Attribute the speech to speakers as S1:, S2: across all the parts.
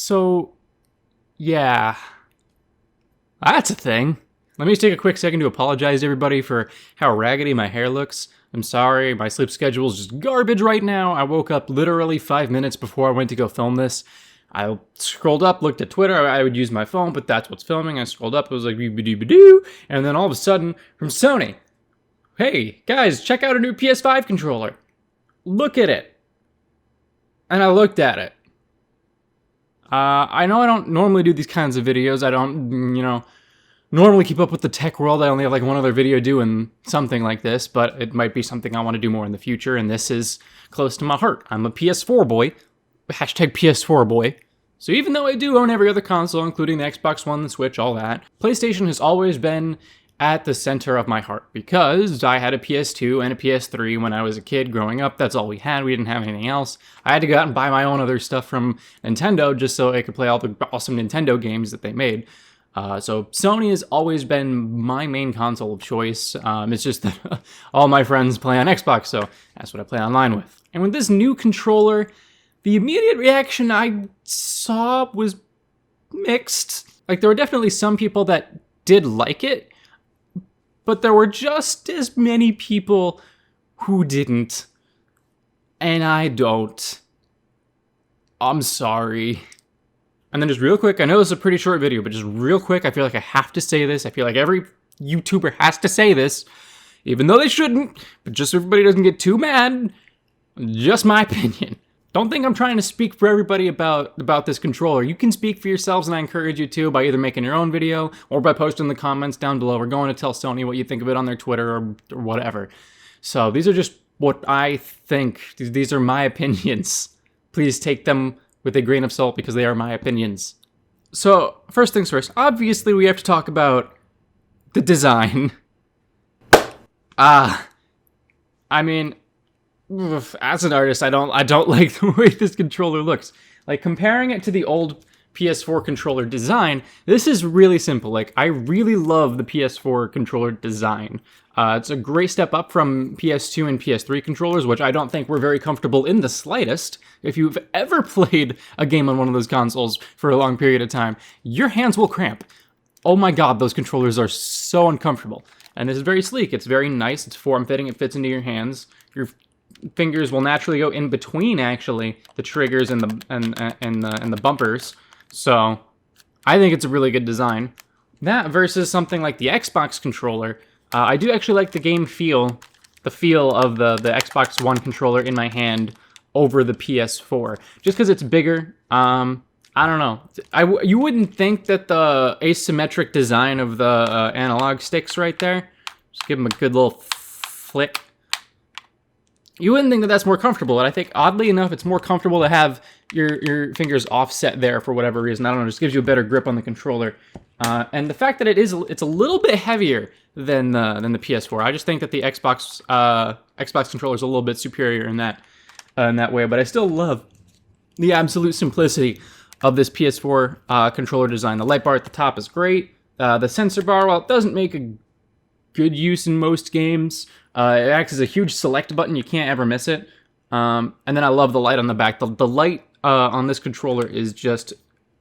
S1: So, yeah, that's a thing. Let me just take a quick second to apologize to everybody for how raggedy my hair looks. I'm sorry, my sleep schedule is just garbage right now. I woke up literally 5 minutes before I went to go film this. I scrolled up, looked at Twitter. I would use my phone, but that's what's filming. I scrolled up, it was like, doo, and then all of a sudden, from Sony, hey, guys, check out a new PS5 controller. Look at it. And I looked at it. I know I don't normally do these kinds of videos. I don't, normally keep up with the tech world. I only have like one other video doing something like this, but it might be something I want to do more in the future, and this is close to my heart. I'm a PS4 boy. Hashtag PS4 boy. So even though I do own every other console, including the Xbox One, the Switch, all that, PlayStation has always been at the center of my heart because I had a PS2 and a PS3 when I was a kid growing up. That's all we had. We didn't have anything else. I had to go out and buy my own other stuff from Nintendo just so I could play all the awesome Nintendo games that they made. So Sony has always been my main console of choice. It's just that all my friends play on Xbox, so that's what I play online with. And with this new controller, the immediate reaction I saw was mixed. Like, there were definitely some people that did like it, but there were just as many people who didn't. And I don't. I'm sorry. And then just real quick, I know this is a pretty short video, but just real quick, I feel like I have to say this. I feel like every YouTuber has to say this, even though they shouldn't, but just so everybody doesn't get too mad. Just my opinion. Don't think I'm trying to speak for everybody about this controller. You can speak for yourselves, and I encourage you to by either making your own video or by posting in the comments down below or going to tell Sony what you think of it on their Twitter or whatever. So these are just what I think. These are my opinions. Please take them with a grain of salt because they are my opinions. So first things first, obviously we have to talk about the design. I mean, as an artist, I don't like the way this controller looks. Like, comparing it to the old PS4 controller design, this is really simple. Like, I really love the PS4 controller design. It's a great step up from PS2 and PS3 controllers, which I don't think were very comfortable in the slightest. If you've ever played a game on one of those consoles for a long period of time, your hands will cramp. Oh my god, those controllers are so uncomfortable. And this is very sleek. It's very nice. It's form-fitting. It fits into your hands. Your fingers will naturally go in between, actually, the triggers and the bumpers. So I think it's a really good design. That versus something like the Xbox controller, I do actually like the the feel of the Xbox One controller in my hand over the PS4, just because it's bigger. I don't know. You wouldn't think that the asymmetric design of the analog sticks right there, just give them a good little flick. You wouldn't think that that's more comfortable, but I think, oddly enough, it's more comfortable to have your fingers offset there for whatever reason. I don't know, it just gives you a better grip on the controller. And the fact that it's a little bit heavier than the PS4. I just think that the Xbox controller is a little bit superior in that way. But I still love the absolute simplicity of this PS4 controller design. The light bar at the top is great. The sensor bar, while it doesn't make a good use in most games, it acts as a huge select button. You can't ever miss it. And then I love the light on the back. The light on this controller is just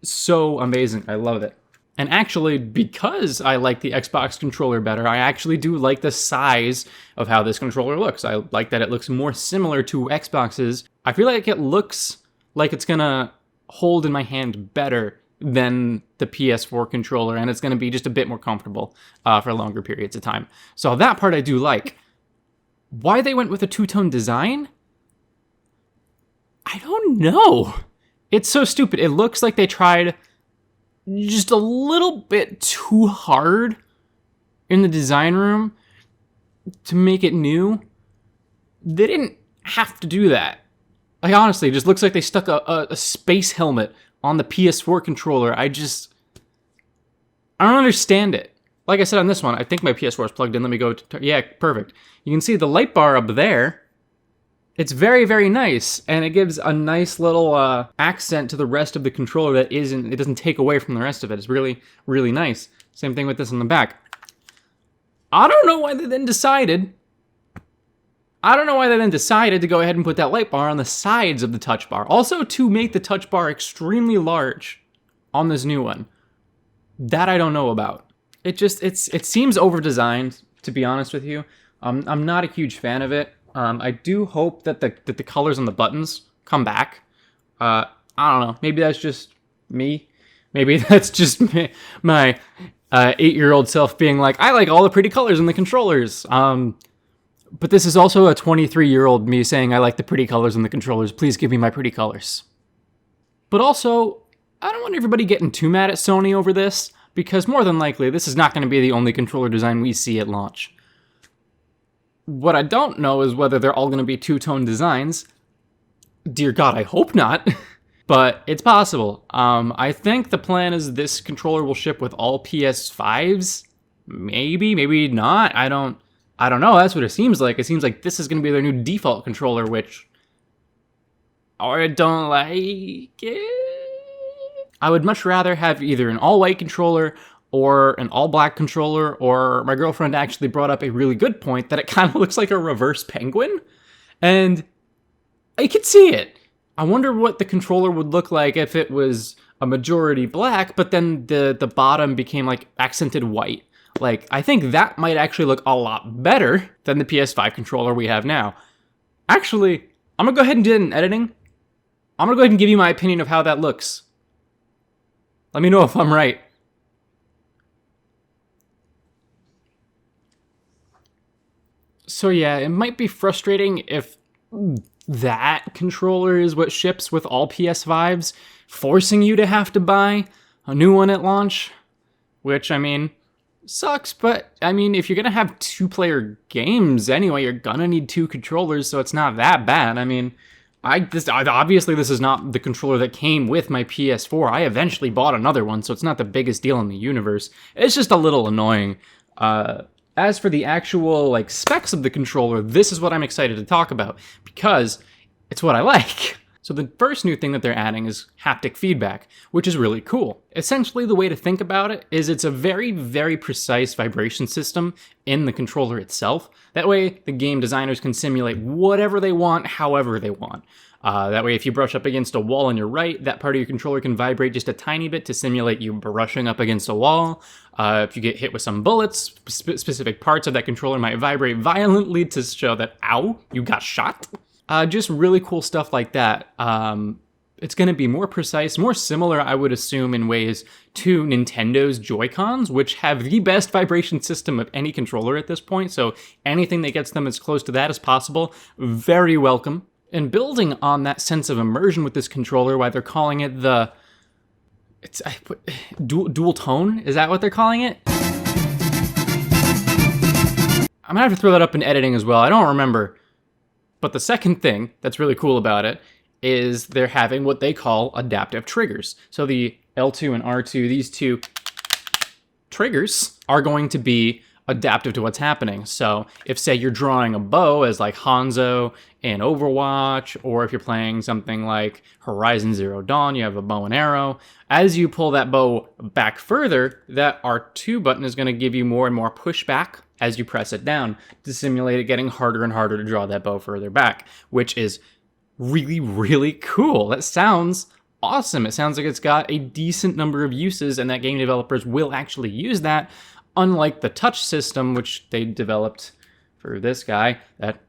S1: so amazing. I love it. And actually, because I like the Xbox controller better, I actually do like the size of how this controller looks. I like that it looks more similar to Xbox's. I feel like it looks like it's gonna hold in my hand better than the PS4 controller, and it's gonna be just a bit more comfortable for longer periods of time. So that part I do like. Why they went with a two-tone design? I don't know. It's so stupid. It looks like they tried just a little bit too hard in the design room to make it new. They didn't have to do that. Like, honestly, it just looks like they stuck a space helmet on the PS4 controller. I don't understand it. Like I said on this one, I think my PS4 is plugged in. Let me go to, yeah, perfect. You can see the light bar up there. It's very, very nice, and it gives a nice little accent to the rest of the controller that it doesn't take away from the rest of it. It's really, really nice. Same thing with this on the back. I don't know why they then decided I don't know why they then decided to go ahead and put that light bar on the sides of the touch bar. Also, to make the touch bar extremely large on this new one. That I don't know about. It seems over-designed, to be honest with you. I'm not a huge fan of it. I do hope that the colors on the buttons come back. I don't know. Maybe that's just me. Maybe that's just my 8-year-old self being like, I like all the pretty colors in the controllers. But this is also a 23-year-old me saying I like the pretty colors in the controllers. Please give me my pretty colors. But also, I don't want everybody getting too mad at Sony over this, because more than likely, this is not going to be the only controller design we see at launch. What I don't know is whether they're all going to be two-tone designs. Dear God, I hope not. But it's possible. I think the plan is this controller will ship with all PS5s. Maybe not. I don't know. That's what it seems like. It seems like this is going to be their new default controller, which I don't like it. I would much rather have either an all-white controller or an all-black controller, or my girlfriend actually brought up a really good point that it kind of looks like a reverse penguin, and I could see it. I wonder what the controller would look like if it was a majority black, but then the bottom became like accented white. Like, I think that might actually look a lot better than the PS5 controller we have now. Actually, I'm gonna go ahead and do it in editing. I'm gonna go ahead and give you my opinion of how that looks. Let me know if I'm right. So yeah, it might be frustrating if that controller is what ships with all PS5s, forcing you to have to buy a new one at launch, which, I mean, sucks, but, I mean, if you're gonna have two-player games anyway, you're gonna need two controllers, so it's not that bad. I mean, obviously this is not the controller that came with my PS4. I eventually bought another one, so it's not the biggest deal in the universe. It's just a little annoying. As for the actual like specs of the controller, this is what I'm excited to talk about, because it's what I like. So the first new thing that they're adding is haptic feedback, which is really cool. Essentially, the way to think about it is it's a very, very precise vibration system in the controller itself. That way, the game designers can simulate whatever they want, however they want. That way, if you brush up against a wall on your right, that part of your controller can vibrate just a tiny bit to simulate you brushing up against a wall. If you get hit with some bullets, specific parts of that controller might vibrate violently to show that, ow, you got shot. Just really cool stuff like that. It's going to be more precise, more similar, I would assume, in ways to Nintendo's Joy-Cons, which have the best vibration system of any controller at this point, so anything that gets them as close to that as possible, very welcome. And building on that sense of immersion with this controller, why they're calling it the... dual tone? Is that what they're calling it? I'm gonna have to throw that up in editing as well, I don't remember. But the second thing that's really cool about it is they're having what they call adaptive triggers. So the L2 and R2, these two triggers are going to be adaptive to what's happening. So if, say, you're drawing a bow as like Hanzo in Overwatch, or if you're playing something like Horizon Zero Dawn, you have a bow and arrow. As you pull that bow back further, that R2 button is going to give you more and more pushback as you press it down to simulate it getting harder and harder to draw that bow further back, which is really, really cool. That sounds awesome. It sounds like it's got a decent number of uses and that game developers will actually use that, unlike the touch system, which they developed for this guy, that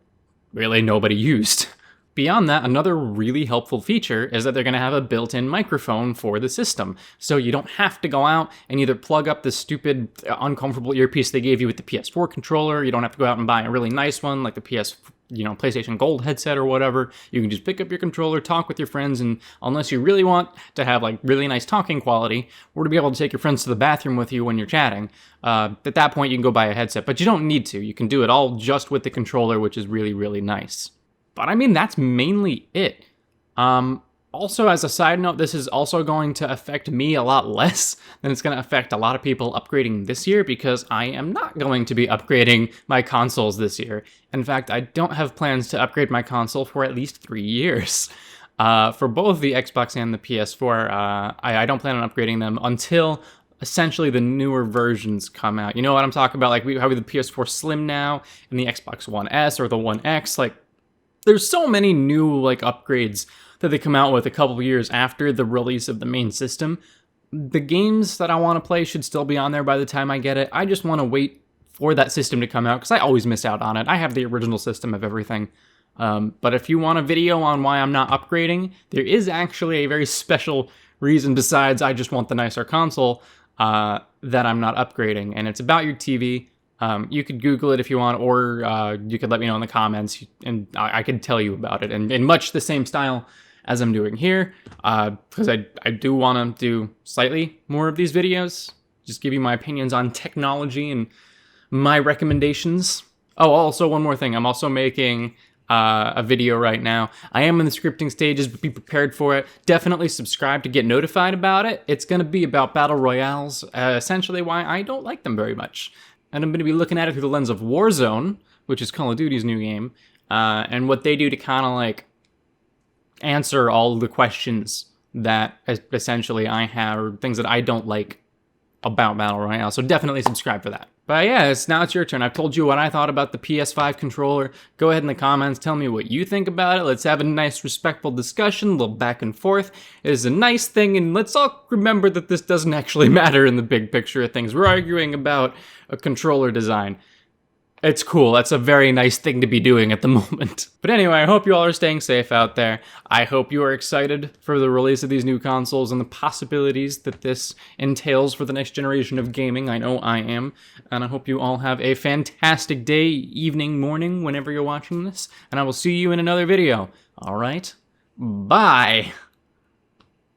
S1: really nobody used. Beyond that, another really helpful feature is that they're going to have a built-in microphone for the system. So you don't have to go out and either plug up the stupid, uncomfortable earpiece they gave you with the PS4 controller. You don't have to go out and buy a really nice one like the PlayStation Gold headset or whatever. You can just pick up your controller, talk with your friends, and unless you really want to have like really nice talking quality, or to be able to take your friends to the bathroom with you when you're chatting, at that point you can go buy a headset. But you don't need to. You can do it all just with the controller, which is really, really nice. But I mean, that's mainly it. Also, as a side note, this is also going to affect me a lot less than it's going to affect a lot of people upgrading this year, because I am not going to be upgrading my consoles this year. In fact, I don't have plans to upgrade my console for at least 3 years. For both the Xbox and the PS4, I don't plan on upgrading them until essentially the newer versions come out. You know what I'm talking about? Like how we have the PS4 Slim now and the Xbox One S or the One X. Like there's so many new like upgrades that they come out with a couple years after the release of the main system. The games that I want to play should still be on there by the time I get it. I just want to wait for that system to come out because I always miss out on it. I have the original system of everything. But if you want a video on why I'm not upgrading, there is actually a very special reason besides I just want the nicer console that I'm not upgrading. And it's about your TV. You could Google it if you want, or you could let me know in the comments, and I could tell you about it in much the same style as I'm doing here, because I do want to do slightly more of these videos, just give you my opinions on technology and my recommendations. Oh, also one more thing, I'm also making a video right now. I am in the scripting stages, but be prepared for it. Definitely subscribe to get notified about it. It's going to be about battle royales, essentially why I don't like them very much. And I'm going to be looking at it through the lens of Warzone, which is Call of Duty's new game, and what they do to kind of like answer all of the questions that essentially I have, or things that I don't like about battle royale. So definitely subscribe for that. But yeah, now it's your turn. I've told you what I thought about the PS5 controller. Go ahead in the comments, tell me what you think about it. Let's have a nice, respectful discussion, a little back and forth. It is a nice thing, and let's all remember that this doesn't actually matter in the big picture of things. We're arguing about a controller design. It's cool. That's a very nice thing to be doing at the moment. But anyway, I hope you all are staying safe out there. I hope you are excited for the release of these new consoles and the possibilities that this entails for the next generation of gaming. I know I am. And I hope you all have a fantastic day, evening, morning, whenever you're watching this. And I will see you in another video. All right? Bye.